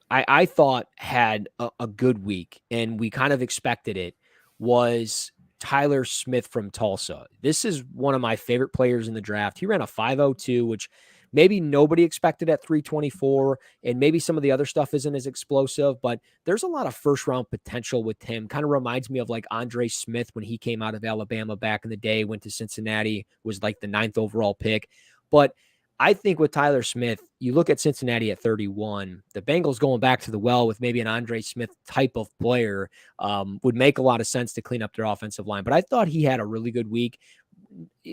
I thought had a good week and we kind of expected it was Tyler Smith from Tulsa. This is one of my favorite players in the draft. He ran a 5.02, which maybe nobody expected at 324, and maybe some of the other stuff isn't as explosive, but there's a lot of first-round potential with him. Kind of reminds me of like Andre Smith when he came out of Alabama back in the day, went to Cincinnati, was like the 9th overall pick. But I think with Tyler Smith, you look at Cincinnati at 31, the Bengals going back to the well with maybe an Andre Smith type of player would make a lot of sense to clean up their offensive line. But I thought he had a really good week.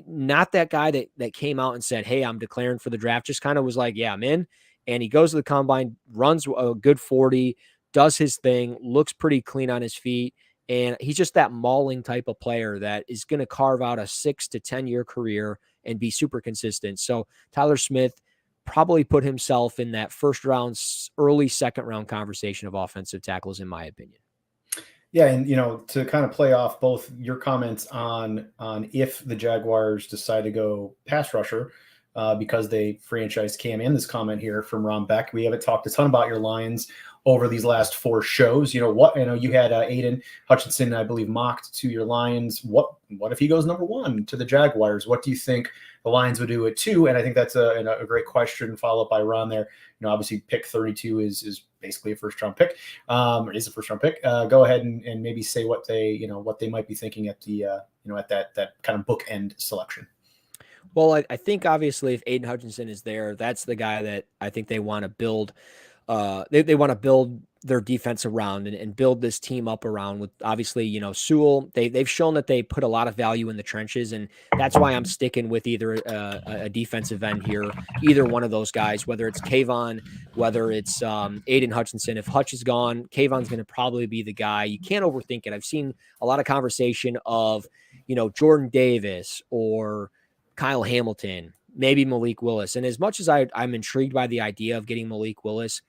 Not that guy that came out and said, hey, I'm declaring for the draft, just kind of was like, yeah, I'm in. And he goes to the combine, runs a good 40, does his thing, looks pretty clean on his feet. And he's just that mauling type of player that is going to carve out a 6 to 10 year career and be super consistent. So Tyler Smith probably put himself in that first round, early second round conversation of offensive tackles, in my opinion. Yeah. And, to kind of play off both your comments on if the Jaguars decide to go pass rusher, because they franchised Cam, and this comment here from Ron Beck. We haven't talked a ton about your Lions over these last 4 shows. You had Aiden Hutchinson, I believe, mocked to your Lions. What if he goes number 1 to the Jaguars? What do you think the Lions would do at 2? And I think that's a great question. Follow up by Ron there. Obviously pick 32 is basically a first round pick. It is a first round pick. Go ahead and maybe say what they might be thinking at the at that kind of bookend selection. Well, I think obviously if Aiden Hutchinson is there, that's the guy that I think they want to build. They want to build their defense around and build this team up around with obviously, Sewell. They've shown that they put a lot of value in the trenches, and that's why I'm sticking with either a defensive end here, either one of those guys, whether it's Kayvon, whether it's Aiden Hutchinson. If Hutch is gone, Kayvon's going to probably be the guy. You can't overthink it. I've seen a lot of conversation of, Jordan Davis or Kyle Hamilton, maybe Malik Willis. And as much as I'm intrigued by the idea of getting Malik Willis,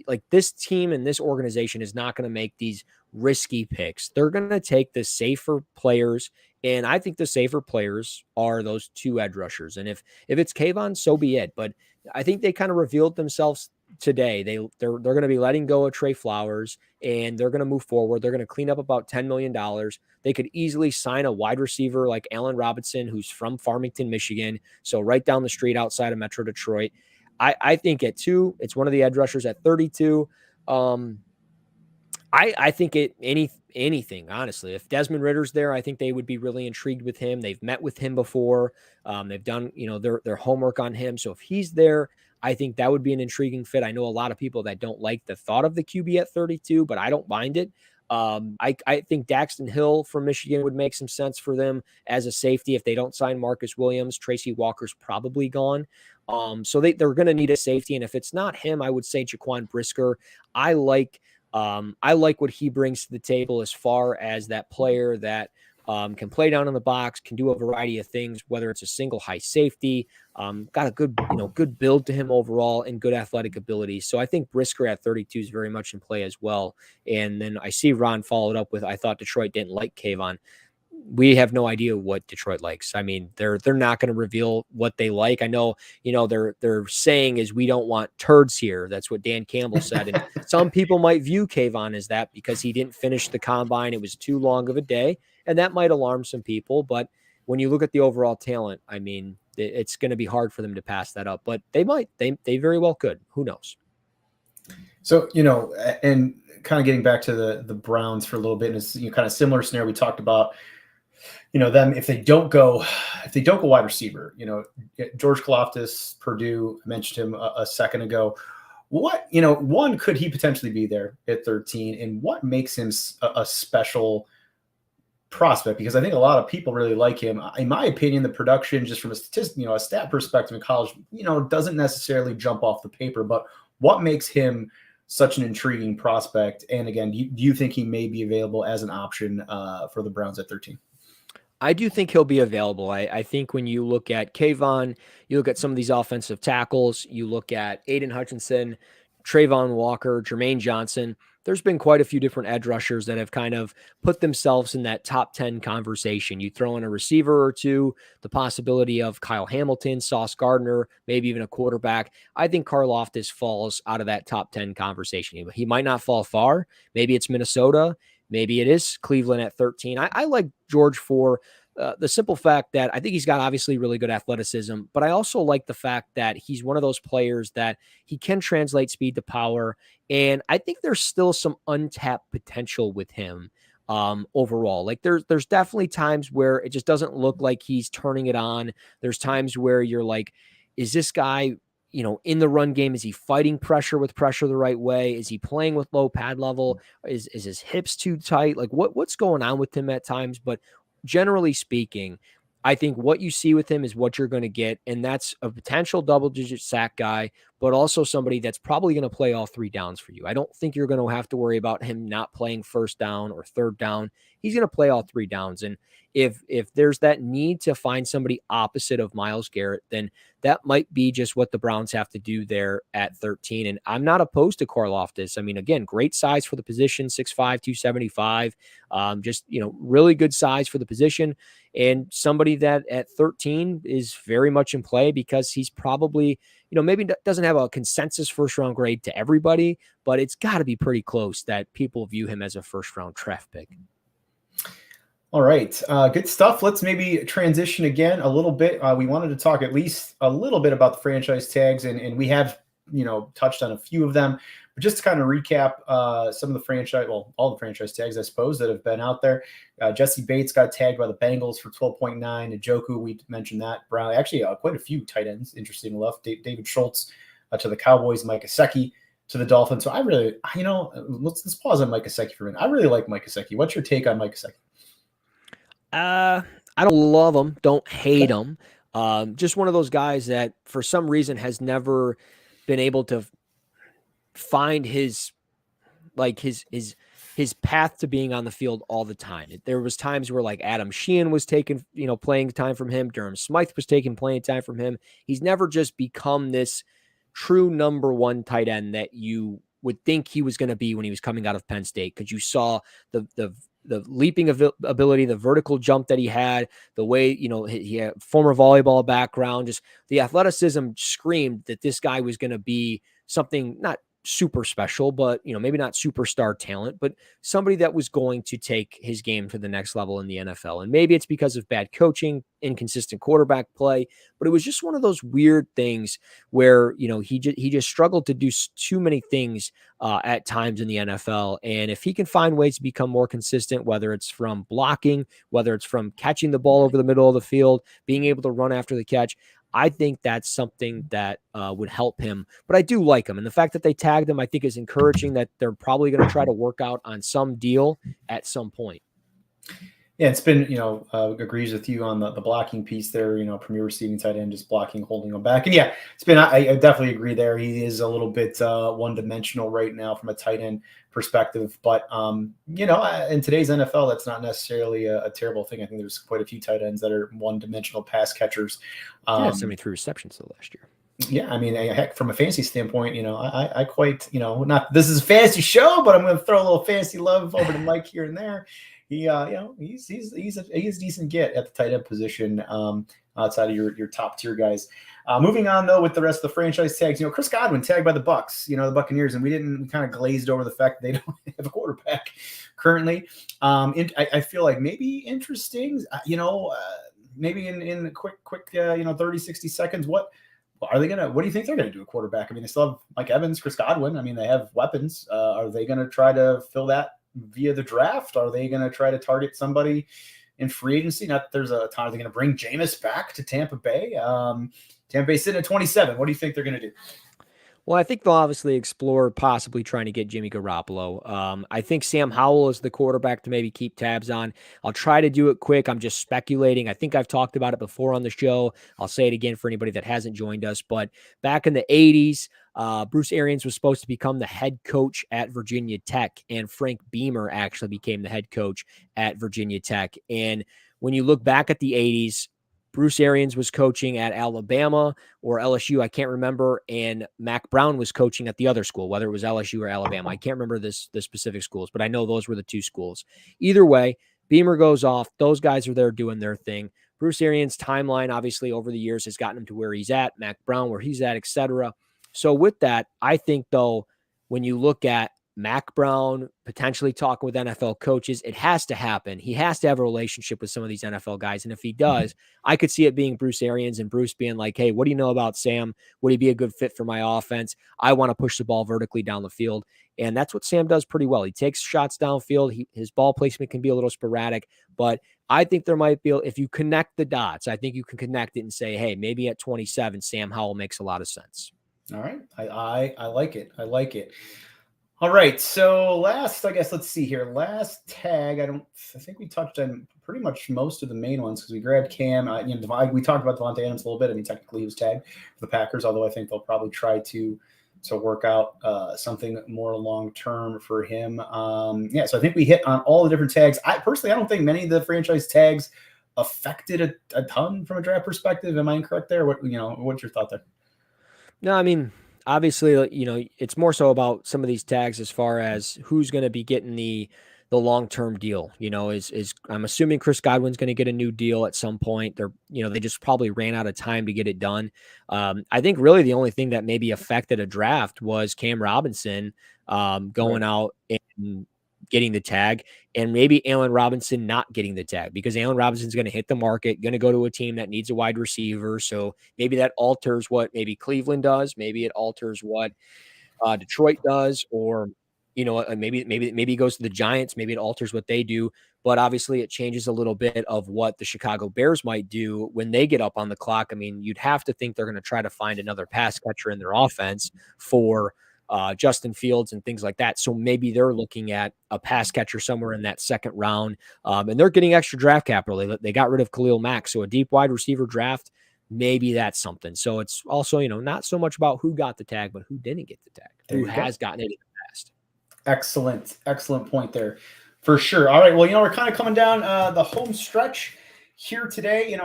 like this team and this organization is not going to make these risky picks. They're going to take the safer players. And I think the safer players are those 2 edge rushers. And if it's Kayvon, so be it. But I think they kind of revealed themselves today, they're going to be letting go of Trey Flowers, and they're going to move forward. They're going to clean up about $10 million. They could easily sign a wide receiver like Allen Robinson, who's from Farmington, Michigan, so right down the street outside of Metro Detroit. I think at 2, it's one of the edge rushers. At 32, I think anything, honestly. If Desmond Ritter's there, I think they would be really intrigued with him. They've met with him before. They've done, their homework on him. So if he's there, I think that would be an intriguing fit. I know a lot of people that don't like the thought of the QB at 32, but I don't mind it. I think Daxton Hill from Michigan would make some sense for them as a safety. If they don't sign Marcus Williams, Tracy Walker's probably gone. So they're going to need a safety. And if it's not him, I would say Jaquan Brisker. I like what he brings to the table as far as that player that can play down in the box, can do a variety of things, whether it's a single high safety, got a good build to him overall and good athletic ability. So I think Brisker at 32 is very much in play as well. And then I see Ron followed up with, I thought Detroit didn't like Kayvon. We have no idea what Detroit likes. I mean, they're not going to reveal what they like. I know, they're saying is we don't want turds here. That's what Dan Campbell said. And some people might view Kayvon as that because he didn't finish the combine. It was too long of a day, and that might alarm some people. But when you look at the overall talent, I mean, it's going to be hard for them to pass that up, but they very well could. Who knows? So, and kind of getting back to the Browns for a little bit, and it's kind of similar scenario we talked about. Them, if they don't go wide receiver, George Karlaftis, Purdue, I mentioned him a second ago. What, one, could he potentially be there at 13, and what makes him a special prospect? Because I think a lot of people really like him. In my opinion, the production, just from a a stat perspective in college, doesn't necessarily jump off the paper, but what makes him such an intriguing prospect? And again, do you think he may be available as an option for the Browns at 13? I do think he'll be available. I think when you look at Kayvon, you look at some of these offensive tackles, you look at Aiden Hutchinson, Trayvon Walker, Jermaine Johnson, there's been quite a few different edge rushers that have kind of put themselves in that top 10 conversation. You throw in a receiver or two, the possibility of Kyle Hamilton, Sauce Gardner, maybe even a quarterback. I think Karlaftis falls out of that top 10 conversation. He might not fall far. Maybe it's Minnesota. Maybe it is Cleveland at 13. I like George for the simple fact that I think he's got obviously really good athleticism, but I also like the fact that he's one of those players that he can translate speed to power. And I think there's still some untapped potential with him overall. Like there's definitely times where it just doesn't look like he's turning it on. There's times where you're like, is this guy, in the run game, is he fighting pressure the right way? Is he playing with low pad level? Is his hips too tight? Like what's going on with him at times? But generally speaking, I think what you see with him is what you're going to get. And that's a potential double-digit sack guy, but also somebody that's probably going to play all 3 downs for you. I don't think you're going to have to worry about him not playing first down or third down. He's going to play all 3 downs. And if there's that need to find somebody opposite of Myles Garrett, then that might be just what the Browns have to do there at 13. And I'm not opposed to Karlaftis. I mean, again, great size for the position, 6'5", 275, just, really good size for the position. And somebody that at 13 is very much in play because he's probably, maybe doesn't have a consensus first-round grade to everybody, but it's got to be pretty close that people view him as a first-round draft pick. All right. Good stuff. Let's maybe transition again a little bit. We wanted to talk at least a little bit about the franchise tags, and we have, touched on a few of them. But just to kind of recap some of the all the franchise tags, I suppose, that have been out there. Jesse Bates got tagged by the Bengals for 12.9. Njoku, we mentioned that. Brown, actually, quite a few tight ends, interesting enough. David Schultz to the Cowboys, Mike Gesicki to the Dolphins. So I really, let's pause on Mike Gesicki for a minute. I really like Mike Gesicki. What's your take on Mike Gesicki? I don't love him, don't hate him. Just one of those guys that for some reason has never been able to find his path to being on the field all the time. There was times where like Adam Sheehan was taking, playing time from him. Durham Smythe was taking playing time from him. He's never just become this true number 1 tight end that you would think he was going to be when he was coming out of Penn State. Cause you saw the leaping ability, the vertical jump that he had, the way, he had former volleyball background, just the athleticism screamed that this guy was going to be something not super special, but maybe not superstar talent, but somebody that was going to take his game to the next level in the NFL. And maybe it's because of bad coaching, inconsistent quarterback play, but it was just one of those weird things where, he just struggled to do too many things at times in the NFL. And if he can find ways to become more consistent, whether it's from blocking, whether it's from catching the ball over the middle of the field, being able to run after the catch, I think that's something that would help him. But I do like him. And the fact that they tagged him, I think, is encouraging that they're probably going to try to work out on some deal at some point. Yeah, it's been, agrees with you on the blocking piece there, premier receiving tight end, just blocking, holding him back. And yeah, it's been, I definitely agree there. He is a little bit one-dimensional right now from a tight end perspective. But, in today's NFL, that's not necessarily a terrible thing. I think there's quite a few tight ends that are one-dimensional pass catchers. 73 receptions though last year. Yeah, I mean, heck, from a fantasy standpoint, I quite, not this is a fantasy show, but I'm going to throw a little fantasy love over to Mike here and there. He's a decent get at the tight end position outside of your top tier guys. Moving on though with the rest of the franchise tags, Chris Godwin tagged by the Bucs, the Buccaneers, and we kind of glazed over the fact that they don't have a quarterback currently. I feel like maybe interesting, maybe in quick 30, 60 seconds. What do you think they're going to do a quarterback? I mean, they still have Mike Evans, Chris Godwin. I mean, they have weapons. Are they going to try to fill that via the draft? Are they going to try to target somebody in free agency? Not that there's a ton. Are they going to bring Jameis back to Tampa Bay? Tampa Bay sitting at 27. What do you think they're going to do? Well, I think they'll obviously explore possibly trying to get Jimmy Garoppolo. I think Sam Howell is the quarterback to maybe keep tabs on. I'll try to do it quick. I'm just speculating. I think I've talked about it before on the show. I'll say it again for anybody that hasn't joined us. But back in the 80s, Bruce Arians was supposed to become the head coach at Virginia Tech, and Frank Beamer actually became the head coach at Virginia Tech. And when you look back at the 80s, Bruce Arians was coaching at Alabama or LSU, I can't remember, and Mack Brown was coaching at the other school, whether it was LSU or Alabama. I can't remember the specific schools, but I know those were the two schools. Either way, Beamer goes off. Those guys are there doing their thing. Bruce Arians' timeline, obviously, over the years has gotten him to where he's at, Mack Brown where he's at, etc. So with that, I think, though, when you look at Mack Brown potentially talking with NFL coaches, it has to happen. He has to have a relationship with some of these NFL guys. And if he does, I could see it being Bruce Arians and Bruce being like, hey, what do you know about Sam? Would he be a good fit for my offense? I want to push the ball vertically down the field. And that's what Sam does pretty well. He takes shots downfield. His ball placement can be a little sporadic, but I think there might be, if you connect the dots, I think you can connect it and say, hey, maybe at 27, Sam Howell makes a lot of sense. All right. I like it. I like it. All right, so let's see here. Last tag, I think we touched on pretty much most of the main ones because we grabbed Cam. We talked about Devontae Adams a little bit. I mean, technically he was tagged for the Packers, although I think they'll probably try to work out something more long-term for him. So I think we hit on all the different tags. I don't think many of the franchise tags affected a ton from a draft perspective. Am I incorrect there? What's your thought there? No, I mean, obviously, it's more so about some of these tags as far as who's going to be getting the long-term deal. Is I'm assuming Chris Godwin's going to get a new deal at some point. They just probably ran out of time to get it done. I think really the only thing that maybe affected a draft was Cam Robinson going out and getting the tag, and maybe Allen Robinson not getting the tag, because Allen Robinson's going to hit the market, going to go to a team that needs a wide receiver. So maybe that alters what maybe Cleveland does. Maybe it alters what Detroit does, or, maybe he goes to the Giants. Maybe it alters what they do. But obviously it changes a little bit of what the Chicago Bears might do when they get up on the clock. I mean, you'd have to think they're going to try to find another pass catcher in their offense for Justin Fields and things like that. So maybe they're looking at a pass catcher somewhere in that second round. And they're getting extra draft capital. They got rid of Khalil Mack. So a deep wide receiver draft, maybe that's something. So it's also, not so much about who got the tag, but who didn't get the tag, who has gotten it in the past. Excellent point there for sure. All right. Well, we're kind of coming down the home stretch here today.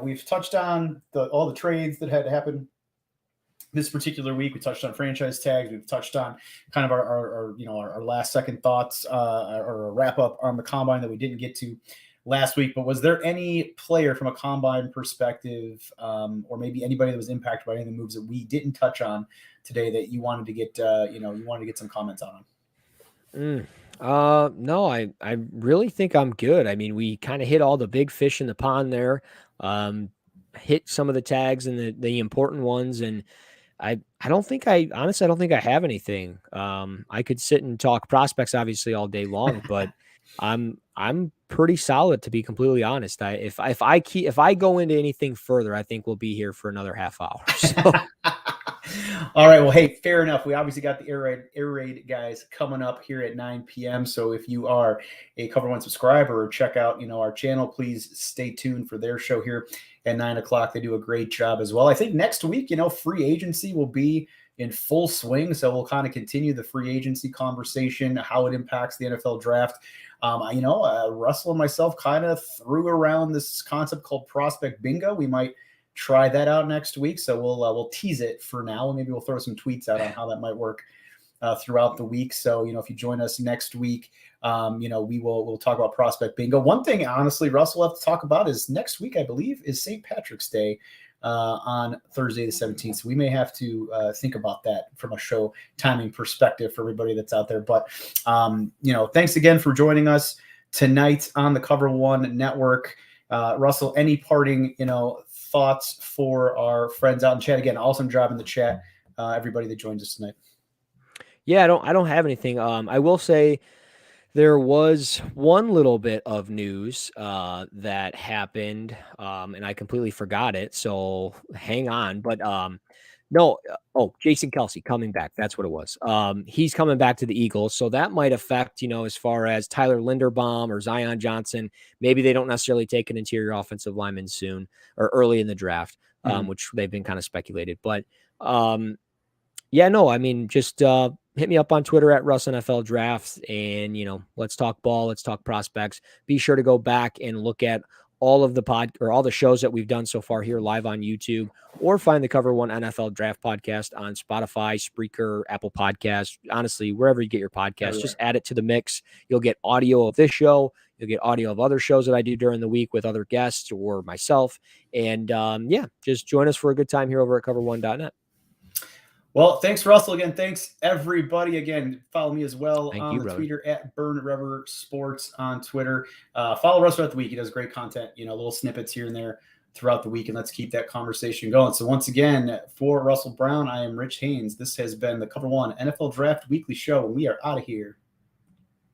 We've touched on all the trades that had to happen this particular week. We touched on franchise tags. We've touched on kind of our last second thoughts or a wrap up on the combine that we didn't get to last week. But was there any player from a combine perspective, or maybe anybody that was impacted by any of the moves that we didn't touch on today that you wanted to get, some comments on? No, I really think I'm good. I mean, we kind of hit all the big fish in the pond there, hit some of the tags and the important ones. And I don't think I don't think I have anything. I could sit and talk prospects obviously all day long, but I'm pretty solid, to be completely honest. If I go into anything further, I think we'll be here for another half hour. So. All right. Well, hey, fair enough. We obviously got the Air Raid guys coming up here at 9 p.m. So if you are a Cover One subscriber, or check out, our channel, please stay tuned for their show here at 9 o'clock. They do a great job as well. I think next week, free agency will be in full swing. So we'll kind of continue the free agency conversation, how it impacts the NFL draft. Russell and myself kind of threw around this concept called prospect bingo. We might try that out next week. So we'll tease it for now. Maybe we'll throw some tweets out on how that might work throughout the week. So, if you join us next week, we'll talk about prospect bingo. One thing, honestly, Russell will have to talk about is next week, I believe, is St. Patrick's Day on Thursday the 17th. So we may have to think about that from a show timing perspective for everybody that's out there. But, thanks again for joining us tonight on the Cover One Network. Russell, any parting, thoughts for our friends out in chat? Again, awesome job in the chat, everybody that joins us tonight. Yeah, I don't have anything. I will say there was one little bit of news that happened, and I completely forgot it. So hang on. But Jason Kelce coming back. That's what it was. He's coming back to the Eagles. So that might affect, as far as Tyler Linderbaum or Zion Johnson. Maybe they don't necessarily take an interior offensive lineman soon or early in the draft, which they've been kind of speculated. But just hit me up on Twitter at Russ NFL Drafts, and let's talk ball, let's talk prospects. Be sure to go back and look at all of all the shows that we've done so far here live on YouTube, or find the Cover One NFL Draft podcast on Spotify, Spreaker, Apple Podcasts. Honestly, wherever you get your podcast, just add it to the mix. You'll get audio of this show. You'll get audio of other shows that I do during the week with other guests or myself. And just join us for a good time here over at cover1.net. Well, thanks, Russell. Again, thanks, everybody. Again, follow me as well on the brother. Twitter at Burn Rubber Sports on Twitter. Follow Russ throughout the week. He does great content, little snippets here and there throughout the week, and let's keep that conversation going. So once again, for Russell Brown, I am Rich Haynes. This has been the Cover One NFL Draft Weekly Show, and we are out of here.